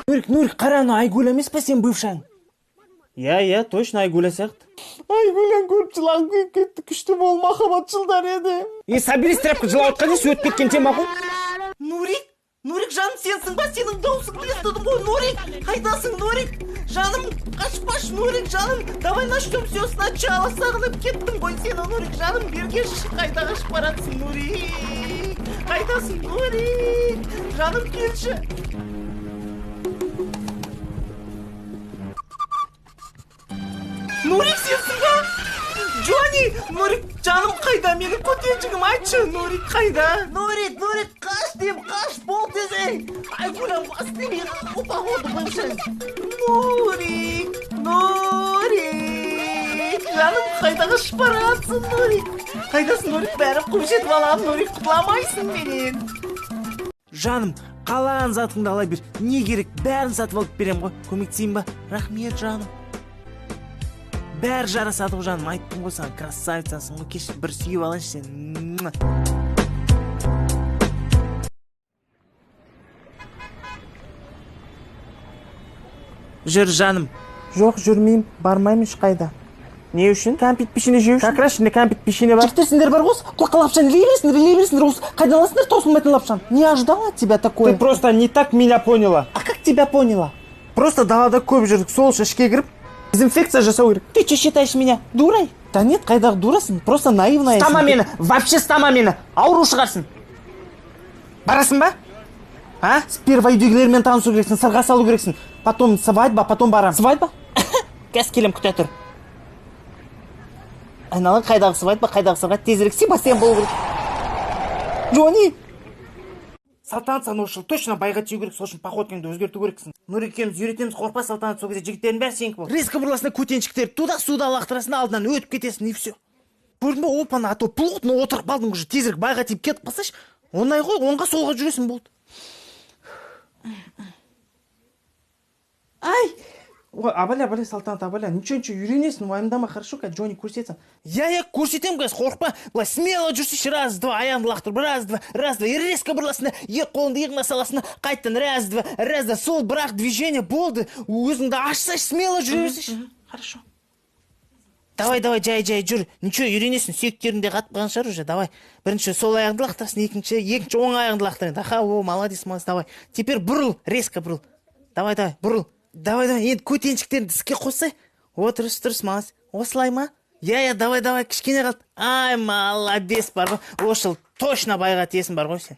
Нурик, қара, ана Айгүл емес па сен бывшаң? Иә, точно Айгүл сияқты. Айгүлен көріп жылағым келіп кетті, күшті бол, махаббат жылдар еді. Соберись, тряпка, жылап отқан емес, өтіп кеткен тема ғой. Нурик, жаным сенсің ба? Сенің даусыңды естідім ғой, Нурик. Қайдасың, Нурик? Жаным, қашпаш, Нурик, жаным. Давай начнем все сначала. Сағынып кеттім ғой сені, Нурик, жаным. Бергеші, қайда қашып баратсың, Нурик? Қайдасың, Нурик? Жаным, келші. Нурик, сенсің ба? Джонни, Нурик, жаным қайда? Менің көтеншігім, айтшы, Нурик қайда? Нурик, қаш дейм, қаш, бол тезей. Айгүлем, бас деме, походу бывший. Нурик, жаным қайда қашып баратсың, Нурик? Қайдасың, Нурик, бәрі қуып жетіп алам, Нурик, құтыламайсың менен. Жаным, қалаған затыңды ала бер. Не керек, бәрін сатып алып берем ғой. Көмектесейін ба? Рахмет, жаным. Бәрі жарасады ғой, жаным. Айттым ғой саған, красавицасың ғой. Кеш бір сүйіп алайыншы сен. Жүр, жаным. Жоқ, жүрмеймін, бармаймын ешқайда. Не үшін? Кәмпит пешене жеу үшін. Как раз ішінде кәмпит пешене бар. Жігіттерсіңдер бар ғой, құлаққа лапшаны ілей бересіңдер осы. Қайдан аласыңдар таусылмайтын лапшаны? Не ожидала от тебя такое? Ты просто не так меня поняла. А как тебя поняла? Просто далада көп жүрдік, сол ішке кіріп, дезинфекция жасау керек. Ты что считаешь меня дурой? Да нет, қайдағы дурасың, просто наивная. Стама мені, вообще стама мені, ауру шығарсың. Барасың ба? А? Сперва үйдегілермен танысу керексің, сырға салу керексің. Потом свадьба, потом барам. Свадьба? Қазір келем, күте тұр. Айналың қайдағы свадьба, қайдағы сырға тезірек Себастьян болу керек. Джонни! Салтанат саған осы жыл точно байға тию керек, сол үшін походкаңды өзгерту керексің. Нұрик екеуміз үйретеміз, қорықпа, Салтанат, сол кезде жігіттердің бәрі сенікі бол. Резко бұрыласында көтеншіктер, туда суда лақтырасың, алдынан өтіп кетесің, и все. Көрдің бе, опана, а то плотно отырып қалдың уже, тезірек байға тиіп кетіп қалсайшы, оңай ғой, оңға солға жүресің болды. Ай! Ой, абаля, Салтанат, абаля, ничего, үйренесің, уайымдама, хорошо, как Джонни көрсетсің. Я көрсетем, қазір, қорықпа, былай смело жүрсейші, раз, два, аяғыңды лақтырып, раз, два, и резко бұрыласында, екі қолыңды иығыңа саласында, қайттан, раз, два, сол бірақ движение болды, өзіңді ашсайшы, смело жүре берсейші. Хорошо. Давай, жай, жүр, ничего, үйренесің, сүйектерінде қатып қалған шығар уже, давай. Бірінші сол аяғыңды лақтырасың, екінші оң аяғыңды лақтырасың. Аха, о, молодец, давай. Теперь бұрыл, резко бұрыл. Давай, бұрыл. Давай, енді көтеншіктерді іске қоссай. Отырыс, молодец. Осылай ма? Я, давай, кішкене қалды. Ай, молодец бар ғой. Осы жыл точно байға тиесің бар ғой сен.